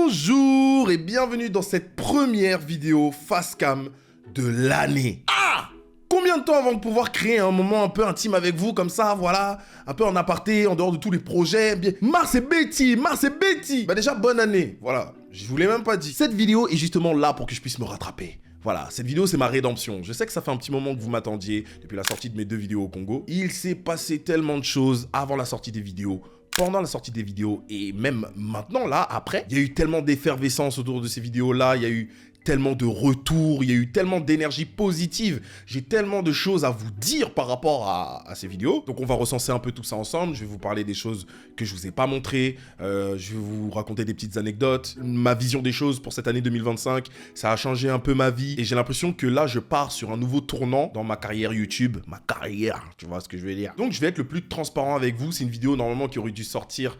Bonjour et bienvenue dans cette première vidéo face cam de l'année. Ah! Combien de temps avant de pouvoir créer un moment un peu intime avec vous comme ça, voilà, un peu en aparté, en dehors de tous les projets. Bien... Mars et Betty. Bah déjà, bonne année, voilà, je vous l'ai même pas dit. Cette vidéo est justement là pour que je puisse me rattraper. Voilà, cette vidéo c'est ma rédemption. Je sais que ça fait un petit moment que vous m'attendiez depuis la sortie de mes 2 vidéos au Congo. Il s'est passé tellement de choses avant la sortie des vidéos, pendant la sortie des vidéos et même maintenant là, après. Il y a eu tellement d'effervescence autour de ces vidéos là, il y a eu tellement de retours, il y a eu tellement d'énergie positive. J'ai tellement de choses à vous dire par rapport à ces vidéos. Donc on va recenser un peu tout ça ensemble. Je vais vous parler des choses que je vous ai pas montrées. Je vais vous raconter des petites anecdotes. Ma vision des choses pour cette année 2025, ça a changé un peu ma vie. Et j'ai l'impression que là, je pars sur un nouveau tournant dans ma carrière YouTube. Ma carrière, tu vois ce que je veux dire. Donc je vais être le plus transparent avec vous. C'est une vidéo normalement qui aurait dû sortir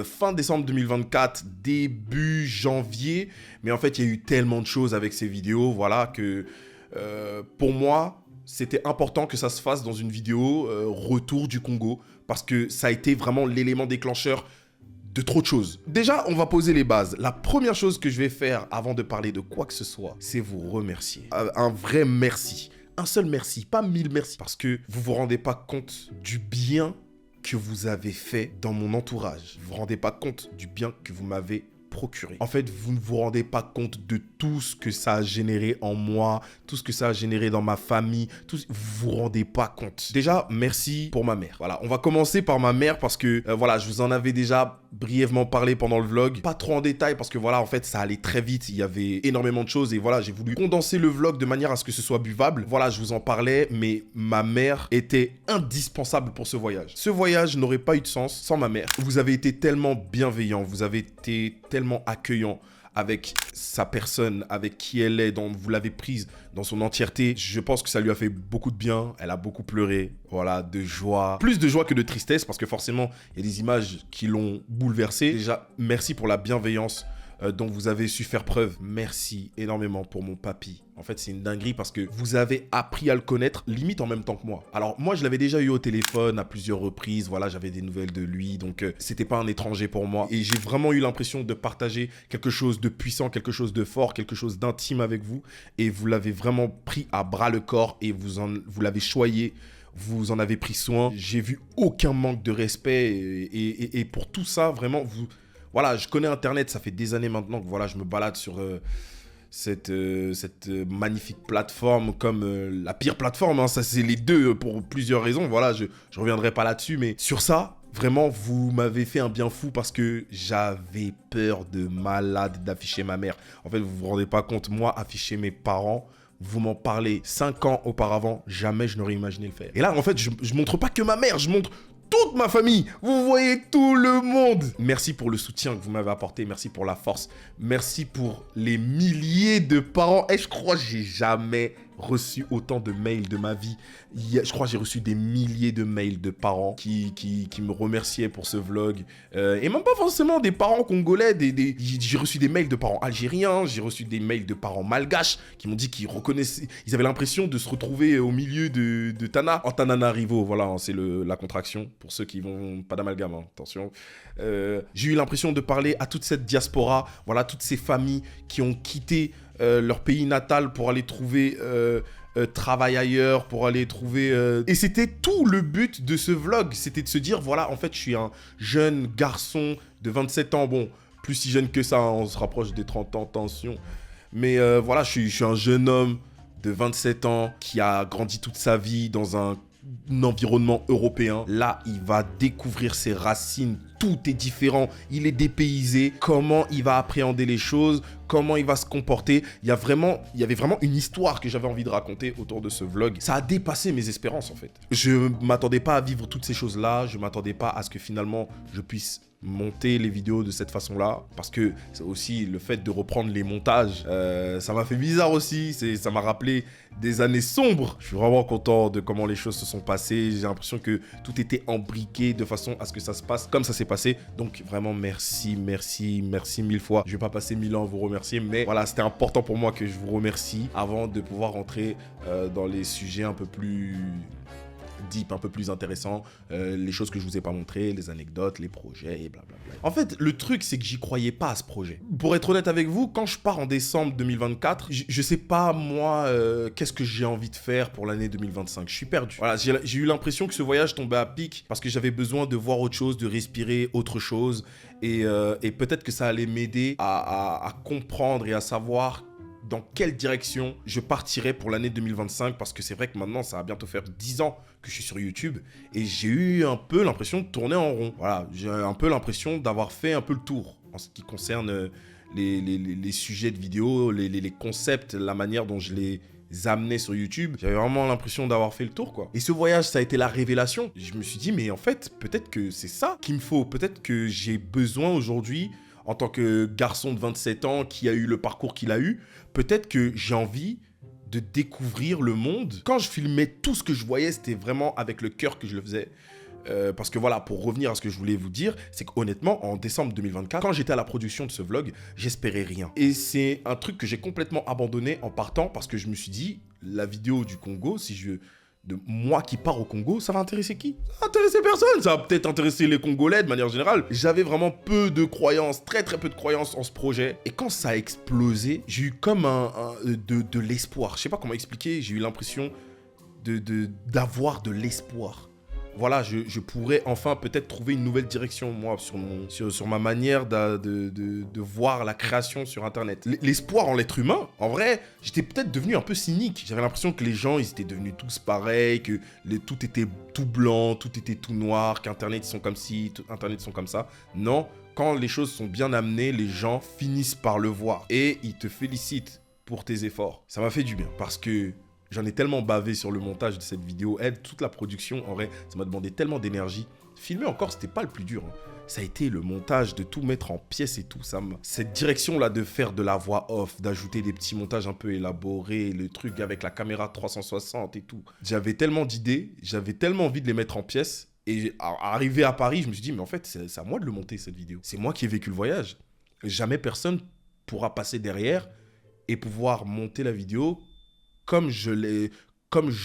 fin décembre 2024, début janvier. Mais en fait, il y a eu tellement de choses avec ces vidéos, voilà, que pour moi, c'était important que ça se fasse dans une vidéo retour du Congo, parce que ça a été vraiment l'élément déclencheur de trop de choses. Déjà, on va poser les bases. La première chose que je vais faire avant de parler de quoi que ce soit, c'est vous remercier. Un vrai merci. Un seul merci, pas 1000 merci. Parce que vous vous rendez pas compte du bien que vous avez fait dans mon entourage. Vous vous rendez pas compte du bien que vous m'avez procuré. En fait, vous ne vous rendez pas compte de tout ce que ça a généré en moi, tout ce que ça a généré dans ma famille, vous vous rendez pas compte. Déjà, merci pour ma mère. Voilà, on va commencer par ma mère parce que, voilà, je vous en avais déjà brièvement parlé pendant le vlog. Pas trop en détail parce que, voilà, en fait, ça allait très vite. Il y avait énormément de choses et voilà, j'ai voulu condenser le vlog de manière à ce que ce soit buvable. Voilà, je vous en parlais, mais ma mère était indispensable pour ce voyage. Ce voyage n'aurait pas eu de sens sans ma mère. Vous avez été tellement bienveillant, vous avez été tellement accueillant avec sa personne, avec qui elle est, vous l'avez prise dans son entièreté. Je pense que ça lui a fait beaucoup de bien. Elle a beaucoup pleuré, voilà, de joie. Plus de joie que de tristesse, parce que forcément, il y a des images qui l'ont bouleversée. Déjà, merci pour la bienveillance dont vous avez su faire preuve. Merci énormément pour mon papy. En fait, c'est une dinguerie parce que vous avez appris à le connaître limite en même temps que moi. Alors, moi, je l'avais déjà eu au téléphone à plusieurs reprises. Voilà, j'avais des nouvelles de lui. Donc, c'était pas un étranger pour moi. Et j'ai vraiment eu l'impression de partager quelque chose de puissant, quelque chose de fort, quelque chose d'intime avec vous. Et vous l'avez vraiment pris à bras le corps et vous l'avez choyé. Vous en avez pris soin. J'ai vu aucun manque de respect. Et pour tout ça, vraiment, voilà, je connais Internet, ça fait des années maintenant que voilà, je me balade sur cette magnifique plateforme comme la pire plateforme. Hein, ça, c'est les deux pour plusieurs raisons. Voilà, je reviendrai pas là-dessus. Mais sur ça, vraiment, vous m'avez fait un bien fou parce que j'avais peur de malade d'afficher ma mère. En fait, vous vous rendez pas compte, moi, afficher mes parents... Vous m'en parlez 5 ans auparavant, jamais je n'aurais imaginé le faire. Et là, en fait, je montre pas que ma mère, je montre toute ma famille. Vous voyez tout le monde. Merci pour le soutien que vous m'avez apporté. Merci pour la force. Merci pour les milliers de parents. Et je crois que j'ai jamais reçu autant de mails de ma vie. Je crois que j'ai reçu des milliers de mails de parents qui me remerciaient pour ce vlog. Et même pas forcément des parents congolais. J'ai reçu des mails de parents algériens. J'ai reçu des mails de parents malgaches qui m'ont dit qu'ils reconnaissaient. Ils avaient l'impression de se retrouver au milieu de Tana. Antananarivo, voilà, hein, c'est la contraction. Pour ceux qui vont... Pas d'amalgame, hein, attention. J'ai eu l'impression de parler à toute cette diaspora. Voilà, toutes ces familles qui ont quitté leur pays natal pour aller trouver travail ailleurs, pour aller trouver... Et c'était tout le but de ce vlog, c'était de se dire, voilà, en fait, je suis un jeune garçon de 27 ans, bon, plus si jeune que ça, hein, on se rapproche des 30 ans, attention. Mais voilà, je suis un jeune homme de 27 ans qui a grandi toute sa vie dans un environnement européen. Là, il va découvrir ses racines. Tout est différent. Il est dépaysé. Comment il va appréhender les choses, comment il va se comporter. Il y avait vraiment une histoire que j'avais envie de raconter autour de ce vlog. Ça a dépassé mes espérances, en fait. Je m'attendais pas à vivre toutes ces choses-là. Je m'attendais pas à ce que finalement, je puisse monter les vidéos de cette façon-là, parce que c'est aussi le fait de reprendre les montages, ça m'a fait bizarre aussi, ça m'a rappelé des années sombres. Je suis vraiment content de comment les choses se sont passées, j'ai l'impression que tout était embriqué de façon à ce que ça se passe comme ça s'est passé, donc vraiment merci 1000 fois. Je vais pas passer 1000 ans à vous remercier, mais voilà, c'était important pour moi que je vous remercie avant de pouvoir rentrer dans les sujets un peu plus deep, un peu plus intéressant, les choses que je vous ai pas montrées, les anecdotes, les projets et blablabla. En fait, le truc, c'est que j'y croyais pas à ce projet. Pour être honnête avec vous, quand je pars en décembre 2024, je sais pas, moi, qu'est-ce que j'ai envie de faire pour l'année 2025. Je suis perdu. Voilà, j'ai eu l'impression que ce voyage tombait à pic parce que j'avais besoin de voir autre chose, de respirer autre chose. Et peut-être que ça allait m'aider à comprendre et à savoir dans quelle direction je partirais pour l'année 2025, parce que c'est vrai que maintenant, ça va bientôt faire 10 ans que je suis sur YouTube et j'ai eu un peu l'impression de tourner en rond. Voilà, j'ai un peu l'impression d'avoir fait un peu le tour en ce qui concerne les sujets de vidéos, les concepts, la manière dont je les amenais sur YouTube. J'avais vraiment l'impression d'avoir fait le tour, quoi. Et ce voyage, ça a été la révélation. Je me suis dit, mais en fait, peut-être que c'est ça qu'il me faut. Peut-être que j'ai besoin aujourd'hui, en tant que garçon de 27 ans qui a eu le parcours qu'il a eu, peut-être que j'ai envie de découvrir le monde. Quand je filmais, tout ce que je voyais, c'était vraiment avec le cœur que je le faisais. Parce que voilà, pour revenir à ce que je voulais vous dire, c'est qu'honnêtement, en décembre 2024, quand j'étais à la production de ce vlog, j'espérais rien. Et c'est un truc que j'ai complètement abandonné en partant parce que je me suis dit, la vidéo du Congo, de moi qui pars au Congo, ça va intéresser qui? Ça va intéresser personne. Ça va peut-être intéresser les Congolais de manière générale. J'avais vraiment peu de croyances, très peu de croyances en ce projet. Et quand ça a explosé, j'ai eu comme de l'espoir. Je sais pas comment expliquer, j'ai eu l'impression d'avoir de l'espoir. Voilà, je pourrais enfin peut-être trouver une nouvelle direction, moi, sur ma manière de voir la création sur Internet. L'espoir en l'être humain, en vrai, j'étais peut-être devenu un peu cynique. J'avais l'impression que les gens, ils étaient devenus tous pareils, que tout était tout blanc, tout était tout noir, qu'Internet, ils sont comme ci, Internet, ils sont comme ça. Non, quand les choses sont bien amenées, les gens finissent par le voir et ils te félicitent pour tes efforts. Ça m'a fait du bien parce que j'en ai tellement bavé sur le montage de cette vidéo. Toute la production, en vrai, ça m'a demandé tellement d'énergie. Filmer encore, c'était pas le plus dur. Ça a été le montage, de tout mettre en pièces et tout. Cette direction-là de faire de la voix off, d'ajouter des petits montages un peu élaborés, le truc avec la caméra 360 et tout. J'avais tellement d'idées, j'avais tellement envie de les mettre en pièces. Et arrivé à Paris, je me suis dit, mais en fait, c'est à moi de le monter, cette vidéo. C'est moi qui ai vécu le voyage. Jamais personne pourra passer derrière et pouvoir monter la vidéo comme je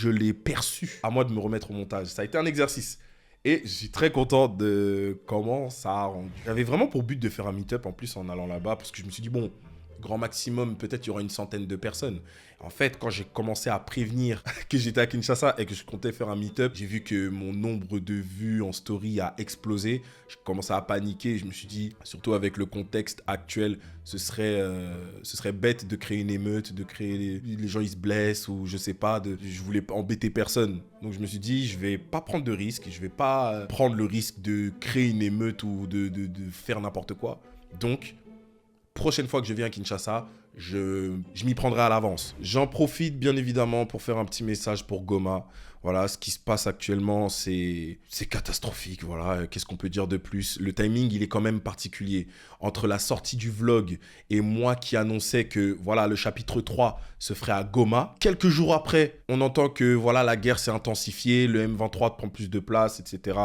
l'ai perçu. À moi de me remettre au montage. Ça a été un exercice. Et je suis très content de comment ça a rendu. J'avais vraiment pour but de faire un meet-up en plus en allant là-bas, parce que je me suis dit, bon, grand maximum, peut-être il y aura une centaine de personnes. En fait, quand j'ai commencé à prévenir que j'étais à Kinshasa et que je comptais faire un meet-up, j'ai vu que mon nombre de vues en story a explosé. Je commençais à paniquer. Je me suis dit, surtout avec le contexte actuel, ce serait bête de créer une émeute, les gens ils se blessent ou je sais pas. Je voulais pas embêter personne. Donc je me suis dit, je vais pas prendre de risque. Je vais pas prendre le risque de créer une émeute ou de faire n'importe quoi. Donc, prochaine fois que je viens à Kinshasa, je m'y prendrai à l'avance. J'en profite bien évidemment pour faire un petit message pour Goma. Voilà, ce qui se passe actuellement, c'est catastrophique. Voilà, qu'est-ce qu'on peut dire de plus? Le timing, il est quand même particulier. Entre la sortie du vlog et moi qui annonçais que voilà, le chapitre 3 se ferait à Goma. Quelques jours après, on entend que voilà, la guerre s'est intensifiée, le M23 prend plus de place, etc.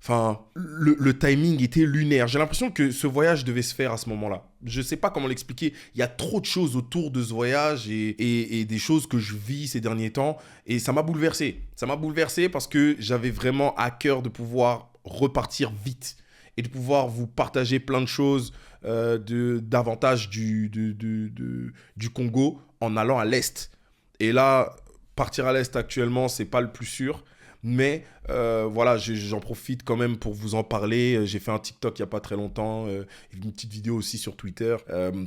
Enfin, le timing était lunaire. J'ai l'impression que ce voyage devait se faire à ce moment-là. Je ne sais pas comment l'expliquer. Il y a trop de choses autour de ce voyage et des choses que je vis ces derniers temps. Et ça m'a bouleversé. Ça m'a bouleversé parce que j'avais vraiment à cœur de pouvoir repartir vite et de pouvoir vous partager plein de choses davantage du Congo en allant à l'Est. Et là, partir à l'Est actuellement, c'est pas le plus sûr. Mais voilà, j'en profite quand même pour vous en parler. J'ai fait un TikTok il n'y a pas très longtemps, une petite vidéo aussi sur Twitter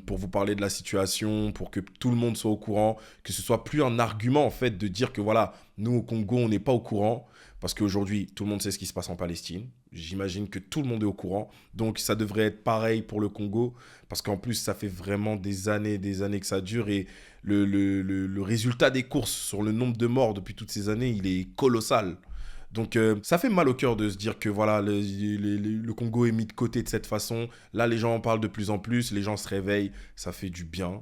pour vous parler de la situation, pour que tout le monde soit au courant, que ce soit plus un argument en fait de dire que voilà, nous au Congo, on n'est pas au courant. Parce qu'aujourd'hui, tout le monde sait ce qui se passe en Palestine. J'imagine que tout le monde est au courant. Donc, ça devrait être pareil pour le Congo. Parce qu'en plus, ça fait vraiment des années que ça dure. Et le résultat des courses sur le nombre de morts depuis toutes ces années, il est colossal. Donc, ça fait mal au cœur de se dire que voilà, le Congo est mis de côté de cette façon. Là, les gens en parlent de plus en plus. Les gens se réveillent. Ça fait du bien.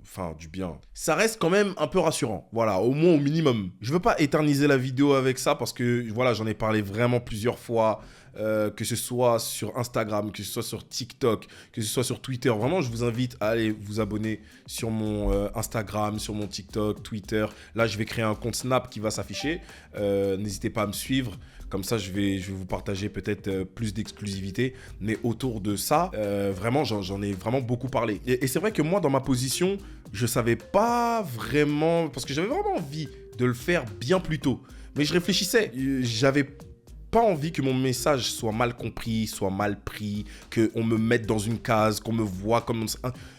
Enfin, du bien. Ça reste quand même un peu rassurant. Voilà, au moins au minimum. Je veux pas éterniser la vidéo avec ça parce que, voilà, j'en ai parlé vraiment plusieurs fois que ce soit sur Instagram, que ce soit sur TikTok, que ce soit sur Twitter. Vraiment, je vous invite à aller vous abonner sur mon Instagram, sur mon TikTok, Twitter. Là, je vais créer un compte Snap qui va s'afficher. N'hésitez pas à me suivre. Comme ça, je vais vous partager peut-être plus d'exclusivité. Mais autour de ça, vraiment, j'en ai vraiment beaucoup parlé. Et c'est vrai que moi, dans ma position, je savais pas vraiment... Parce que j'avais vraiment envie de le faire bien plus tôt. Mais je réfléchissais. J'avais pas envie que mon message soit mal compris, soit mal pris, qu'on me mette dans une case, qu'on me voit comme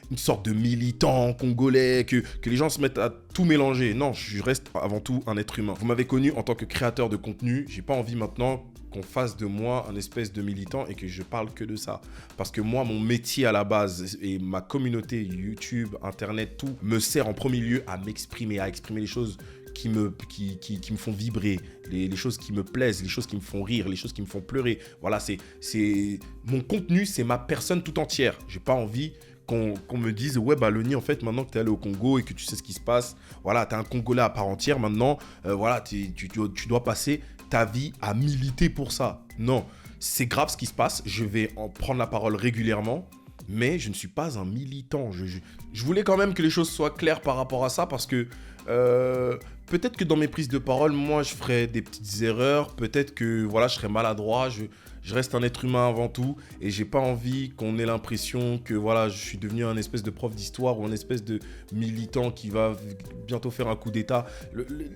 une sorte de militant congolais, que les gens se mettent à tout mélanger. Non, je reste avant tout un être humain. Vous m'avez connu en tant que créateur de contenu. J'ai pas envie maintenant qu'on fasse de moi un espèce de militant et que je parle que de ça. Parce que moi, mon métier à la base et ma communauté YouTube, Internet, tout, me sert en premier lieu à m'exprimer, à exprimer les choses qui me font vibrer, les choses qui me plaisent, les choses qui me font rire, les choses qui me font pleurer. Voilà, mon contenu, c'est ma personne tout entière. J'ai pas envie qu'on me dise « Ouais, bah Loni, en fait, maintenant que tu es allé au Congo et que tu sais ce qui se passe, voilà, tu es un Congolais à part entière, maintenant, voilà, tu dois passer ta vie à militer pour ça. » Non, c'est grave ce qui se passe. Je vais en prendre la parole régulièrement, mais je ne suis pas un militant. Je voulais quand même que les choses soient claires par rapport à ça parce que peut-être que dans mes prises de parole, moi, je ferais des petites erreurs. Peut-être que voilà, je serais maladroit. Je reste un être humain avant tout et j'ai pas envie qu'on ait l'impression que voilà, je suis devenu un espèce de prof d'histoire ou un espèce de militant qui va bientôt faire un coup d'état.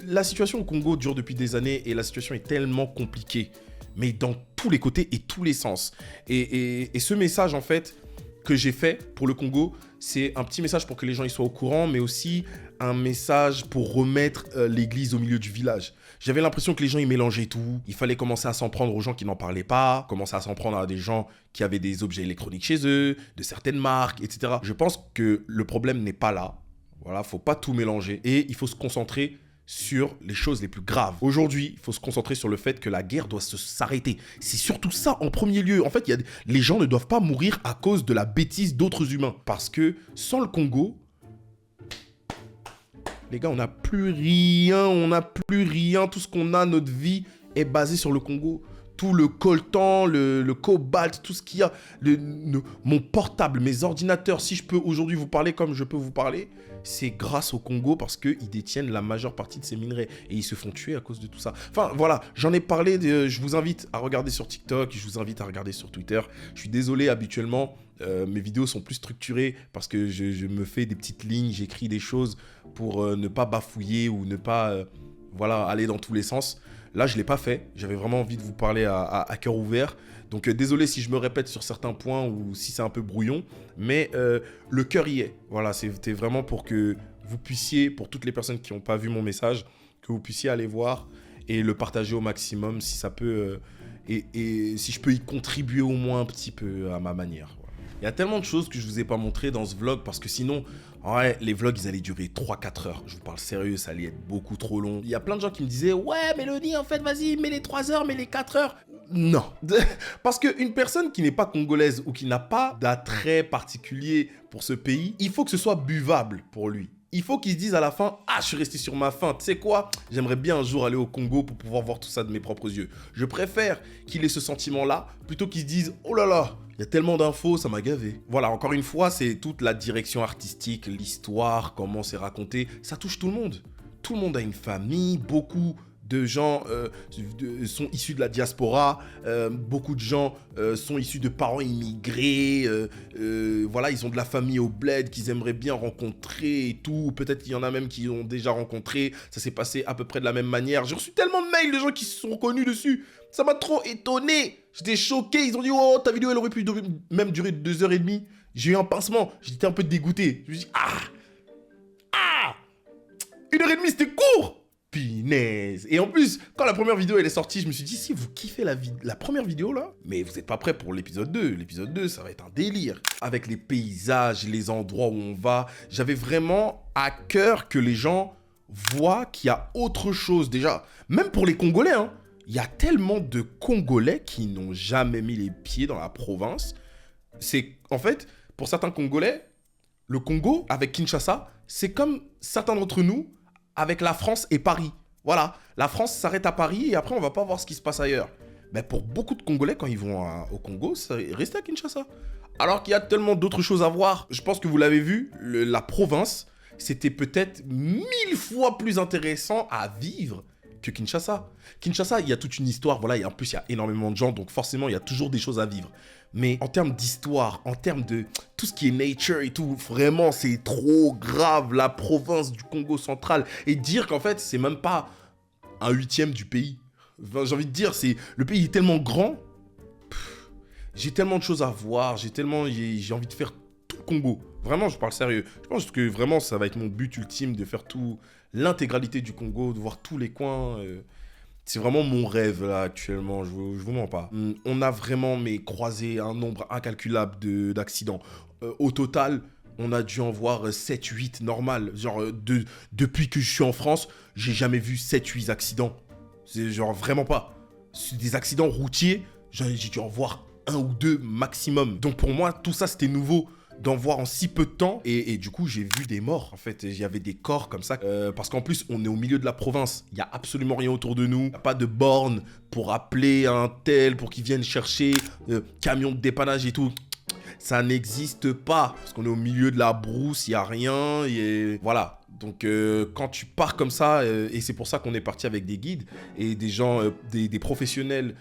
La situation au Congo dure depuis des années et la situation est tellement compliquée, mais dans tous les côtés et tous les sens. Et ce message, en fait, que j'ai fait pour le Congo, c'est un petit message pour que les gens y soient au courant, mais aussi un message pour remettre l'église au milieu du village. J'avais l'impression que les gens, ils mélangeaient tout. Il fallait commencer à s'en prendre aux gens qui n'en parlaient pas, commencer à s'en prendre à des gens qui avaient des objets électroniques chez eux, de certaines marques, etc. Je pense que le problème n'est pas là. Voilà, faut pas tout mélanger. Et il faut se concentrer sur les choses les plus graves. Aujourd'hui, il faut se concentrer sur le fait que la guerre doit s'arrêter. C'est surtout ça en premier lieu. En fait, les gens ne doivent pas mourir à cause de la bêtise d'autres humains. Parce que sans le Congo, les gars, on n'a plus rien. On n'a plus rien. Tout ce qu'on a, notre vie, est basé sur le Congo. Tout le coltan, le cobalt, tout ce qu'il y a, mon portable, mes ordinateurs, si je peux aujourd'hui vous parler comme je peux vous parler, c'est grâce au Congo parce qu'ils détiennent la majeure partie de ces minerais et ils se font tuer à cause de tout ça. Enfin voilà, j'en ai parlé, je vous invite à regarder sur TikTok, je vous invite à regarder sur Twitter. Je suis désolé, habituellement, mes vidéos sont plus structurées parce que je me fais des petites lignes, j'écris des choses pour ne pas bafouiller ou ne pas voilà, aller dans tous les sens. Là, je ne l'ai pas fait. J'avais vraiment envie de vous parler à cœur ouvert. Donc, désolé si je me répète sur certains points ou si c'est un peu brouillon. Mais le cœur y est. Voilà, c'était vraiment pour que vous puissiez, pour toutes les personnes qui n'ont pas vu mon message, que vous puissiez aller voir et le partager au maximum si ça peut... et si je peux y contribuer au moins un petit peu à ma manière. Voilà. Il y a tellement de choses que je ne vous ai pas montré dans ce vlog parce que sinon... Ouais, les vlogs, ils allaient durer 3-4 heures. Je vous parle sérieux, ça allait être beaucoup trop long. Il y a plein de gens qui me disaient « Ouais, Mélanie, en fait, vas-y, mets les 3 heures, mets les 4 heures. » Non. Parce qu'une personne qui n'est pas congolaise ou qui n'a pas d'attrait particulier pour ce pays, il faut que ce soit buvable pour lui. Il faut qu'il se dise à la fin « Ah, je suis resté sur ma faim. Tu sais quoi? J'aimerais bien un jour aller au Congo pour pouvoir voir tout ça de mes propres yeux. » Je préfère qu'il ait ce sentiment-là plutôt qu'il se dise « Oh là là, il y a tellement d'infos, ça m'a gavé. » Voilà, encore une fois, c'est toute la direction artistique, l'histoire, comment c'est raconté. Ça touche tout le monde. Tout le monde a une famille, beaucoup de gens sont issus de la diaspora, beaucoup de gens sont issus de parents immigrés, voilà, ils ont de la famille au bled qu'ils aimeraient bien rencontrer et tout, peut-être qu'il y en a même qui ont déjà rencontré, ça s'est passé à peu près de la même manière. J'ai reçu tellement de mails de gens qui se sont reconnus dessus, ça m'a trop étonné, j'étais choqué, ils ont dit « Oh, ta vidéo elle aurait pu même durer 2h30 », j'ai eu un pincement, j'étais un peu dégoûté, je me suis dit « Ah 1h30 c'était court !» Punaise. Et en plus, quand la première vidéo elle est sortie, je me suis dit, si vous kiffez la première vidéo là, mais vous n'êtes pas prêts pour l'épisode 2. L'épisode 2, ça va être un délire. Avec les paysages, les endroits où on va. J'avais vraiment à cœur que les gens voient qu'il y a autre chose déjà. Même pour les Congolais, hein. Il y a tellement de Congolais qui n'ont jamais mis les pieds dans la province. C'est, en fait, pour certains Congolais, le Congo, avec Kinshasa, c'est comme certains d'entre nous, avec la France et Paris. Voilà, la France s'arrête à Paris et après on va pas voir ce qui se passe ailleurs. ben, pour beaucoup de Congolais, quand ils vont au Congo, c'est rester à Kinshasa. Alors qu'il y a tellement d'autres choses à voir. Je pense que vous l'avez vu, la province, c'était peut-être 1000 fois plus intéressant à vivre que Kinshasa. Kinshasa, il y a toute une histoire, voilà, et en plus, il y a énormément de gens, donc forcément, il y a toujours des choses à vivre. Mais en termes d'histoire, en termes de tout ce qui est nature et tout, vraiment, c'est trop grave, la province du Congo central. Et dire qu'en fait, c'est même pas un huitième du pays. Enfin, j'ai envie de dire, le pays est tellement grand, j'ai tellement de choses à voir, j'ai envie de faire tout le Congo. Vraiment, je parle sérieux. Je pense que vraiment, ça va être mon but ultime de faire l'intégralité du Congo, de voir tous les coins. C'est vraiment mon rêve là actuellement, je vous mens pas. On a vraiment croisé un nombre incalculable d'accidents. Au total, on a dû en voir 7-8 normal. Genre, depuis que je suis en France, j'ai jamais vu 7-8 accidents. C'est genre vraiment pas. C'est des accidents routiers, j'ai dû en voir un ou deux maximum. Donc pour moi, tout ça c'était nouveau d'en voir en si peu de temps et du coup j'ai vu des morts en fait, il y avait des corps comme ça parce qu'en plus on est au milieu de la province, il y a absolument rien autour de nous, il n'y a pas de borne pour appeler un tel pour qu'il vienne chercher camion de dépannage et tout, ça n'existe pas parce qu'on est au milieu de la brousse, il n'y a rien et voilà. Donc quand tu pars comme ça, et c'est pour ça qu'on est parti avec des guides et des gens, des professionnels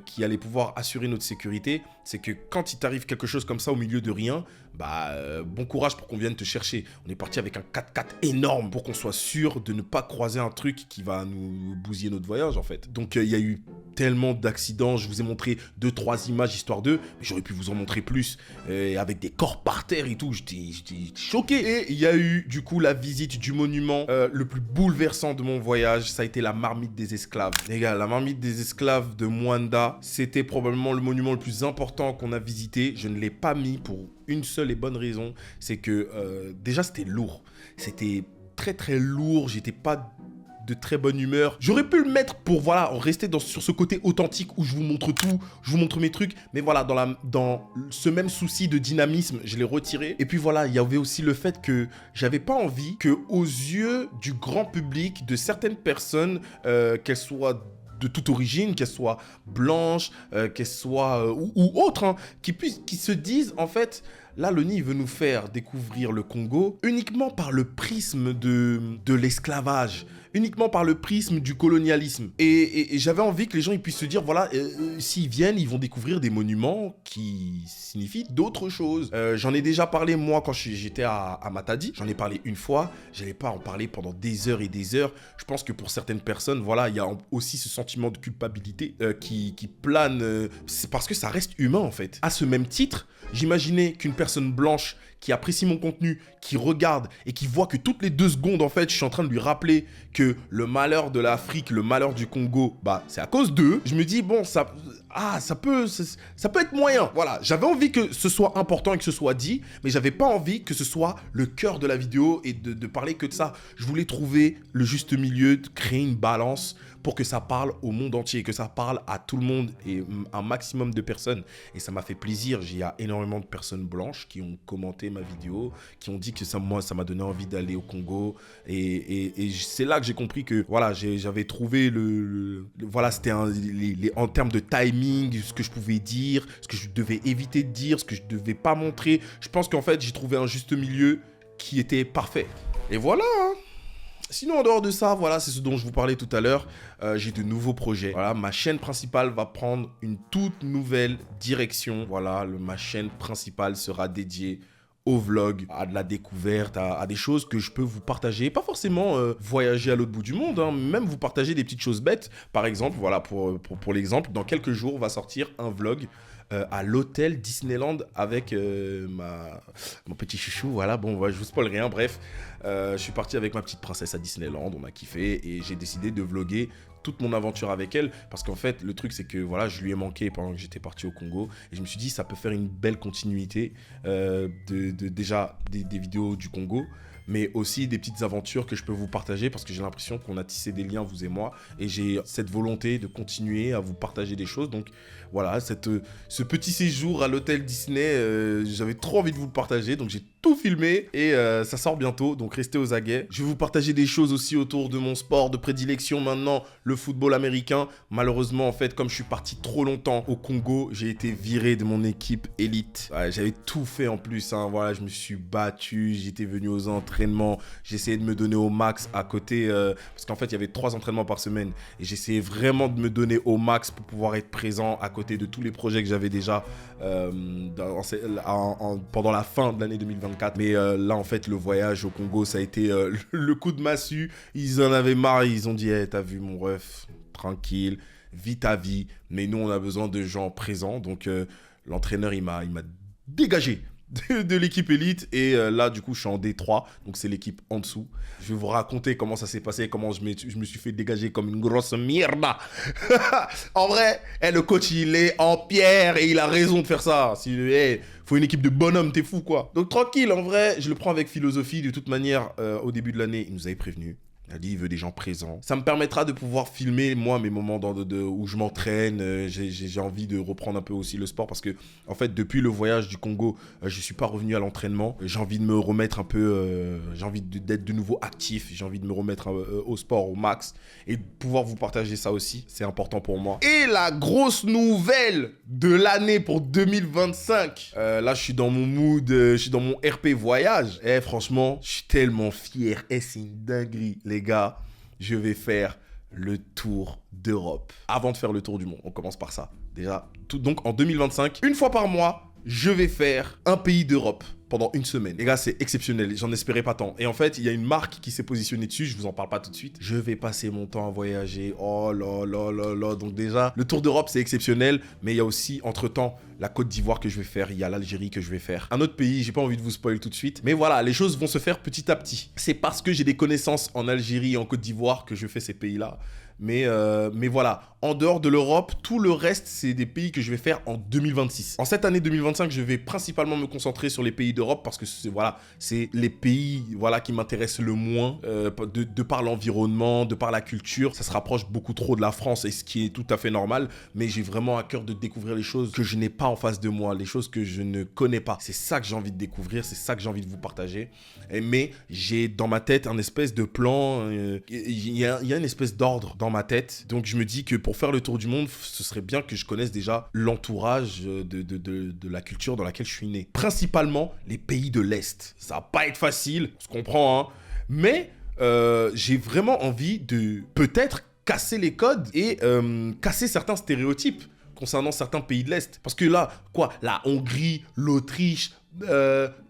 qui allaient pouvoir assurer notre sécurité, c'est que quand il t'arrive quelque chose comme ça au milieu de rien, bah bon courage pour qu'on vienne te chercher. On est parti avec un 4x4 énorme pour qu'on soit sûr de ne pas croiser un truc qui va nous bousiller notre voyage en fait. Donc il y a eu tellement d'accidents, je vous ai montré 2-3 images histoire d'eux, mais j'aurais pu vous en montrer plus, avec des corps par terre et tout, j'étais choqué. Et il y a eu du coup la visite du monument le plus bouleversant de mon voyage, ça a été la marmite des esclaves. Les gars, la marmite des esclaves de Mwanda, c'était probablement le monument le plus important qu'on a visité. Je ne l'ai pas mis pour une seule et bonne raison, c'est que déjà c'était lourd, c'était très très lourd, j'étais pas de très bonne humeur. J'aurais pu le mettre pour voilà rester sur ce côté authentique où je vous montre tout, je vous montre mes trucs, mais voilà dans ce même souci de dynamisme, je l'ai retiré. Et puis voilà, il y avait aussi le fait que j'avais pas envie que aux yeux du grand public, de certaines personnes, qu'elles soient de toute origine, qu'elles soient blanches, qu'elles soient ou autres, hein, qui se disent en fait, là l'ONU veut nous faire découvrir le Congo uniquement par le prisme de l'esclavage, uniquement par le prisme du colonialisme. Et j'avais envie que les gens ils puissent se dire, voilà, s'ils viennent, ils vont découvrir des monuments qui signifient d'autres choses. J'en ai déjà parlé moi quand j'étais à Matadi, j'en ai parlé une fois, j'allais pas en parler pendant des heures et des heures. Je pense que pour certaines personnes, voilà, il y a aussi ce sentiment de culpabilité qui plane, c'est parce que ça reste humain en fait. À ce même titre, j'imaginais qu'une personne blanche qui apprécie mon contenu, qui regarde et qui voit que toutes les 2 secondes, en fait, je suis en train de lui rappeler que le malheur de l'Afrique, le malheur du Congo, bah, c'est à cause d'eux. Je me dis, bon, ça peut être moyen. Voilà, j'avais envie que ce soit important et que ce soit dit, mais j'avais pas envie que ce soit le cœur de la vidéo et de parler que de ça. Je voulais trouver le juste milieu, de créer une balance pour que ça parle au monde entier, que ça parle à tout le monde et un maximum de personnes. Et ça m'a fait plaisir. Il y a énormément de personnes blanches qui ont commenté ma vidéo, qui ont dit que ça m'a donné envie d'aller au Congo. Et c'est là que j'ai compris que voilà, j'avais trouvé voilà, c'était en termes de timing, ce que je pouvais dire, ce que je devais éviter de dire, ce que je devais pas montrer. Je pense qu'en fait, j'ai trouvé un juste milieu qui était parfait. Et voilà, hein. Sinon, en dehors de ça, voilà, c'est ce dont je vous parlais tout à l'heure. J'ai de nouveaux projets. Voilà, ma chaîne principale va prendre une toute nouvelle direction. Voilà, ma chaîne principale sera dédiée au vlog, à de la découverte, à des choses que je peux vous partager. Pas forcément voyager à l'autre bout du monde, hein, même vous partager des petites choses bêtes. Par exemple, voilà, pour l'exemple, dans quelques jours, va sortir un vlog à l'hôtel Disneyland avec mon petit chouchou. Voilà, bon, je vous spoil rien, bref. Je suis parti avec ma petite princesse à Disneyland, on a kiffé et j'ai décidé de vlogger toute mon aventure avec elle parce qu'en fait le truc c'est que voilà, je lui ai manqué pendant que j'étais parti au Congo et je me suis dit ça peut faire une belle continuité déjà des vidéos du Congo, mais aussi des petites aventures que je peux vous partager parce que j'ai l'impression qu'on a tissé des liens, vous et moi, et j'ai cette volonté de continuer à vous partager des choses. Donc voilà, ce petit séjour à l'hôtel Disney, j'avais trop envie de vous le partager, donc j'ai tout filmé et ça sort bientôt, donc restez aux aguets. Je vais vous partager des choses aussi autour de mon sport de prédilection maintenant, le football américain. Malheureusement, en fait, comme je suis parti trop longtemps au Congo, j'ai été viré de mon équipe élite. Ouais, j'avais tout fait en plus, hein. Voilà, je me suis battu, j'étais venu aux entraînements, j'essayais de me donner au max à côté, parce qu'en fait, il y avait 3 entraînements par semaine et j'essayais vraiment de me donner au max pour pouvoir être présent à côté de tous les projets que j'avais déjà pendant la fin de l'année 2024. Mais là, en fait, le voyage au Congo, ça a été le coup de massue. Ils en avaient marre, ils ont dit hey, t'as vu mon ref, tranquille, vis ta vie. Mais nous, on a besoin de gens présents. Donc, l'entraîneur, il m'a dégagé de l'équipe élite. Et là, du coup, je suis en D3. Donc, c'est l'équipe en dessous. Je vais vous raconter comment ça s'est passé, comment je me suis fait dégager comme une grosse mierda. En vrai, le coach, il est en pierre et il a raison de faire ça. Faut une équipe de bonhommes, t'es fou, quoi. Donc, tranquille, en vrai, je le prends avec philosophie. De toute manière, au début de l'année, il nous avait prévenu. Il a dit, il veut des gens présents. Ça me permettra de pouvoir filmer, moi, mes moments où je m'entraîne. J'ai envie de reprendre un peu aussi le sport parce que, en fait, depuis le voyage du Congo, je ne suis pas revenu à l'entraînement. J'ai envie de me remettre un peu, j'ai envie d'être de nouveau actif. J'ai envie de me remettre au sport au max et de pouvoir vous partager ça aussi. C'est important pour moi. Et la grosse nouvelle de l'année pour 2025. Là, je suis dans mon mood, je suis dans mon RP voyage. Franchement, je suis tellement fier. C'est une dinguerie, les gars, je vais faire le tour d'Europe. Avant de faire le tour du monde, on commence par ça. Déjà, donc en 2025, une fois par mois, je vais faire un pays d'Europe pendant une semaine. Les gars, c'est exceptionnel, j'en espérais pas tant. Et en fait, il y a une marque qui s'est positionnée dessus, je vous en parle pas tout de suite. Je vais passer mon temps à voyager, oh là là là là. Donc déjà, le tour d'Europe, c'est exceptionnel, mais il y a aussi, entre-temps, la Côte d'Ivoire que je vais faire, il y a l'Algérie que je vais faire. Un autre pays, j'ai pas envie de vous spoiler tout de suite, mais voilà, les choses vont se faire petit à petit. C'est parce que j'ai des connaissances en Algérie et en Côte d'Ivoire que je fais ces pays-là. Mais voilà, en dehors de l'Europe, tout le reste, c'est des pays que je vais faire en 2026. En cette année 2025, je vais principalement me concentrer sur les pays d'Europe parce que c'est les pays qui m'intéressent le moins de par l'environnement, de par la culture. Ça se rapproche beaucoup trop de la France et ce qui est tout à fait normal. Mais j'ai vraiment à cœur de découvrir les choses que je n'ai pas en face de moi, les choses que je ne connais pas. C'est ça que j'ai envie de découvrir, c'est ça que j'ai envie de vous partager. Mais j'ai dans ma tête un espèce de plan, il y a une espèce d'ordre dans ma tête. Donc je me dis que pour faire le tour du monde, ce serait bien que je connaisse déjà l'entourage de la culture dans laquelle je suis né. Principalement les pays de l'Est. Ça va pas être facile, on se comprend, hein. Mais j'ai vraiment envie de peut-être casser les codes et casser certains stéréotypes concernant certains pays de l'Est. Parce que là, la Hongrie, l'Autriche,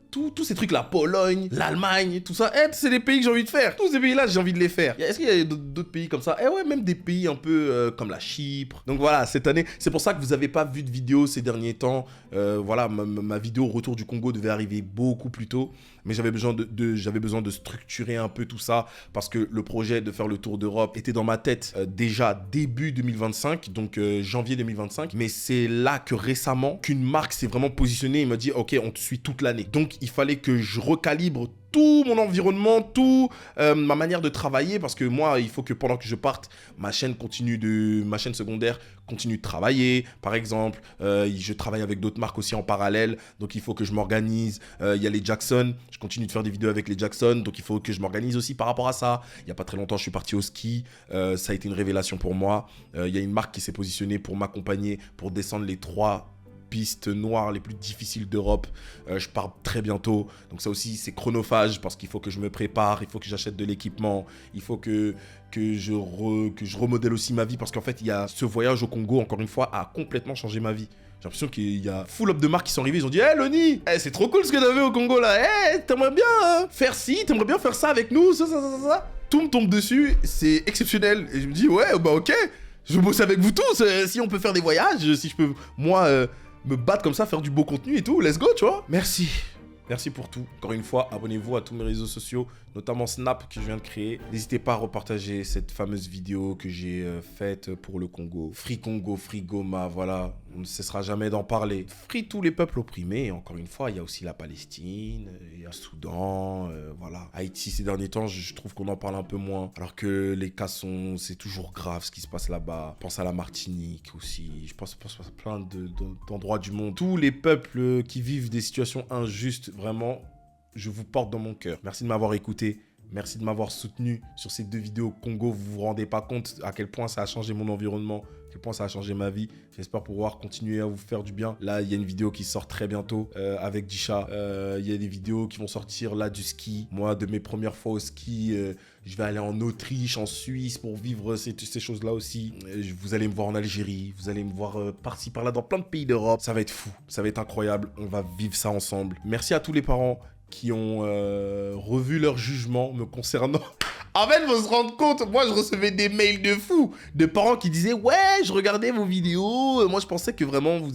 tous ces trucs, la Pologne, l'Allemagne, tout ça, c'est des pays que j'ai envie de faire. Tous ces pays-là, j'ai envie de les faire. Est-ce qu'il y a d'autres pays comme ça? Ouais, même des pays un peu comme la Chypre. Donc voilà, cette année, c'est pour ça que vous n'avez pas vu de vidéo ces derniers temps. Voilà, ma vidéo Retour du Congo devait arriver beaucoup plus tôt. Mais j'avais besoin de structurer un peu tout ça parce que le projet de faire le tour d'Europe était dans ma tête déjà début 2025, donc janvier 2025. Mais c'est là que récemment, qu'une marque s'est vraiment positionnée et m'a dit « Ok, on te suit toute l'année ». Donc, il fallait que je recalibre tout mon environnement, ma manière de travailler, parce que moi, il faut que pendant que je parte, ma chaîne secondaire continue de travailler. Par exemple, je travaille avec d'autres marques aussi en parallèle, donc il faut que je m'organise. Il y a les Jackson, je continue de faire des vidéos avec les Jackson, donc il faut que je m'organise aussi par rapport à ça. Il n'y a pas très longtemps, je suis parti au ski, ça a été une révélation pour moi. Il y a une marque qui s'est positionnée pour m'accompagner, pour descendre les 3 pistes noires les plus difficiles d'Europe. Je pars très bientôt, donc ça aussi c'est chronophage parce qu'il faut que je me prépare, il faut que j'achète de l'équipement, il faut que je remodèle aussi ma vie parce qu'en fait il y a ce voyage au Congo, encore une fois, a complètement changé ma vie. J'ai l'impression qu'il y a full up de marques qui sont arrivées, ils ont dit « Hey Loni, c'est trop cool ce que t'as fait au Congo là, t'aimerais bien faire ci, t'aimerais bien faire ça avec nous, ça. » Tout me tombe dessus, c'est exceptionnel. Et je me dis « Ouais, bah ok, je bosse avec vous tous, si on peut faire des voyages, si je peux, moi... me battre comme ça, faire du beau contenu et tout, let's go, tu vois. Merci. Merci pour tout. Encore une fois, abonnez-vous à tous mes réseaux sociaux, notamment Snap que je viens de créer. N'hésitez pas à repartager cette fameuse vidéo que j'ai faite pour le Congo. Free Congo, Free Goma, voilà. On ne cessera jamais d'en parler. Free tous les peuples opprimés. Et encore une fois, il y a aussi la Palestine, il y a le Soudan, voilà. Haïti, ces derniers temps, je trouve qu'on en parle un peu moins. Alors que les cas c'est toujours grave ce qui se passe là-bas. Je pense à la Martinique aussi. Je pense à plein d'endroits du monde. Tous les peuples qui vivent des situations injustes, vraiment, je vous porte dans mon cœur. Merci de m'avoir écouté. Merci de m'avoir soutenu sur ces 2 vidéos Congo. Vous vous rendez pas compte à quel point ça a changé mon environnement, à quel point ça a changé ma vie. J'espère pouvoir continuer à vous faire du bien. Là, il y a une vidéo qui sort très bientôt avec Disha. Il y a des vidéos qui vont sortir là du ski. Moi, de mes premières fois au ski, je vais aller en Autriche, en Suisse pour vivre ces choses-là aussi. Vous allez me voir en Algérie. Vous allez me voir par-ci, par-là dans plein de pays d'Europe. Ça va être fou. Ça va être incroyable. On va vivre ça ensemble. Merci à tous les parents qui ont revu leur jugement me concernant. En fait, vous vous rendez compte, moi, je recevais des mails de fous, de parents qui disaient « Ouais, je regardais vos vidéos. Moi, je pensais que vraiment, vous... »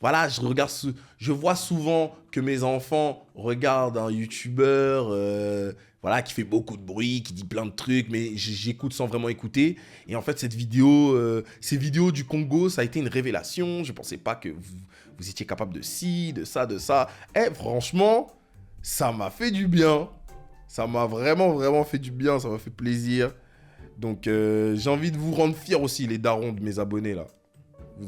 Voilà, je vois souvent que mes enfants regardent un YouTuber voilà, qui fait beaucoup de bruit, qui dit plein de trucs, mais j'écoute sans vraiment écouter. Et en fait, ces vidéos du Congo, ça a été une révélation. Je ne pensais pas que vous étiez capable de ci, de ça, de ça. Et franchement... ça m'a fait du bien. Ça m'a vraiment fait du bien. Ça m'a fait plaisir. Donc, j'ai envie de vous rendre fiers aussi, les darons de mes abonnés, là.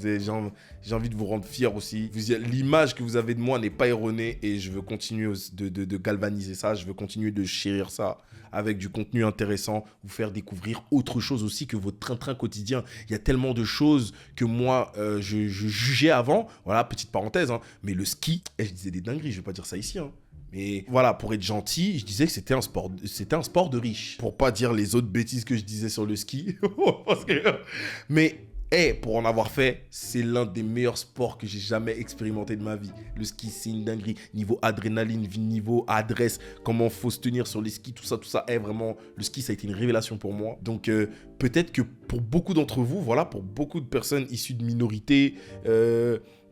J'ai envie de vous rendre fiers aussi. L'image que vous avez de moi n'est pas erronée et je veux continuer de galvaniser ça. Je veux continuer de chérir ça avec du contenu intéressant. Vous faire découvrir autre chose aussi que votre train-train quotidien. Il y a tellement de choses que moi, je jugeais avant. Voilà, petite parenthèse, hein. Mais le ski, je disais des dingueries. Je vais pas dire ça ici, hein. Mais voilà, pour être gentil, je disais que c'était un sport de riche. Pour pas dire les autres bêtises que je disais sur le ski. Mais, pour en avoir fait, c'est l'un des meilleurs sports que j'ai jamais expérimenté de ma vie. Le ski, c'est une dinguerie. Niveau adrénaline, niveau adresse, comment faut se tenir sur les skis, tout ça. Vraiment, le ski, ça a été une révélation pour moi. Donc, peut-être que pour beaucoup d'entre vous, voilà, pour beaucoup de personnes issues de minorités,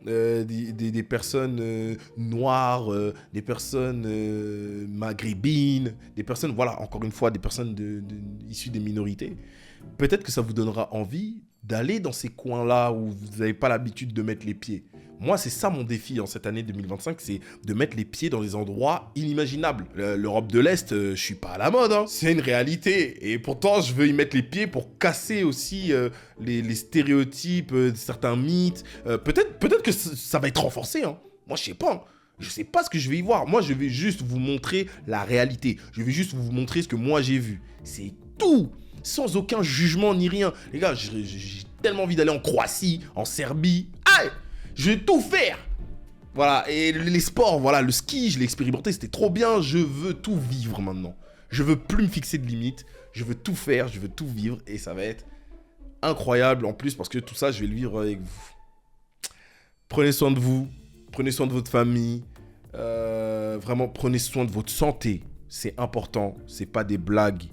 des personnes noires, des personnes maghrébines, des personnes, voilà, encore une fois, des personnes issues des minorités. Peut-être que ça vous donnera envie d'aller dans ces coins-là où vous n'avez pas l'habitude de mettre les pieds. Moi, c'est ça mon défi en cette année 2025, c'est de mettre les pieds dans des endroits inimaginables. L'Europe de l'Est, je suis pas à la mode, hein. C'est une réalité. Et pourtant, je veux y mettre les pieds pour casser aussi les stéréotypes, certains mythes. Peut-être que ça va être renforcé, hein. Moi, je sais pas, hein. Je sais pas ce que je vais y voir. Moi, je vais juste vous montrer la réalité. Je vais juste vous montrer ce que moi j'ai vu. C'est tout. Sans aucun jugement ni rien. Les gars, j'ai tellement envie d'aller en Croatie, en Serbie. Aïe, je vais tout faire. Voilà, et les sports, voilà, le ski, je l'ai expérimenté, c'était trop bien. Je veux tout vivre maintenant. Je veux plus me fixer de limites. Je veux tout faire, je veux tout vivre. Et ça va être incroyable en plus parce que tout ça, je vais le vivre avec vous. Prenez soin de vous. Prenez soin de votre famille. Vraiment, prenez soin de votre santé. C'est important. C'est pas des blagues.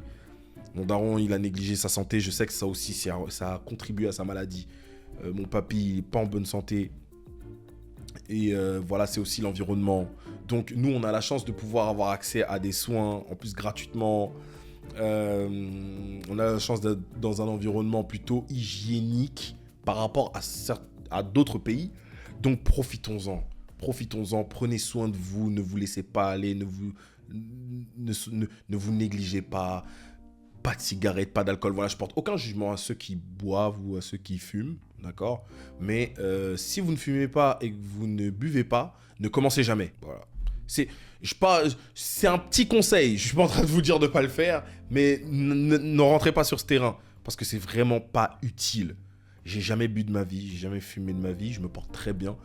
Mon daron, il a négligé sa santé. Je sais que ça aussi, ça a contribué à sa maladie. Mon papy, il n'est pas en bonne santé. Et voilà, c'est aussi l'environnement. Donc, nous, on a la chance de pouvoir avoir accès à des soins, en plus gratuitement. On a la chance d'être dans un environnement plutôt hygiénique par rapport à d'autres pays. Donc, profitons-en. Profitons-en, prenez soin de vous, ne vous laissez pas aller, ne vous négligez pas. Pas de cigarettes, pas d'alcool. Voilà, je porte aucun jugement à ceux qui boivent ou à ceux qui fument, d'accord ? Mais si vous ne fumez pas et que vous ne buvez pas, ne commencez jamais. Voilà. C'est un petit conseil. Je suis pas en train de vous dire de ne pas le faire, mais ne rentrez pas sur ce terrain parce que c'est vraiment pas utile. J'ai jamais bu de ma vie, j'ai jamais fumé de ma vie, je me porte très bien.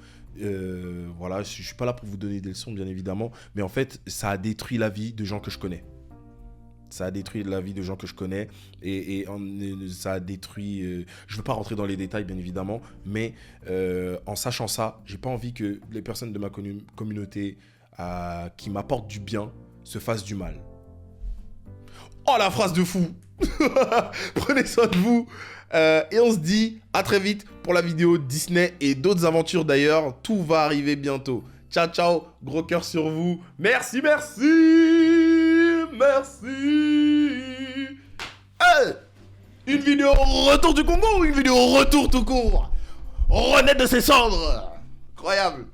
Voilà, je suis pas là pour vous donner des leçons, bien évidemment, mais en fait, ça a détruit la vie de gens que je connais. Ça a détruit la vie de gens que je connais et ça a détruit... je ne veux pas rentrer dans les détails, bien évidemment, mais en sachant ça, j'ai pas envie que les personnes de ma communauté qui m'apportent du bien se fassent du mal. Oh, la phrase de fou. Prenez soin de vous. Et on se dit à très vite pour la vidéo Disney et d'autres aventures d'ailleurs. Tout va arriver bientôt. Ciao, ciao. Gros cœur sur vous. Merci, merci. Merci. Hey, une vidéo retour du Congo ou une vidéo retour tout court? renaître de ses cendres. Incroyable.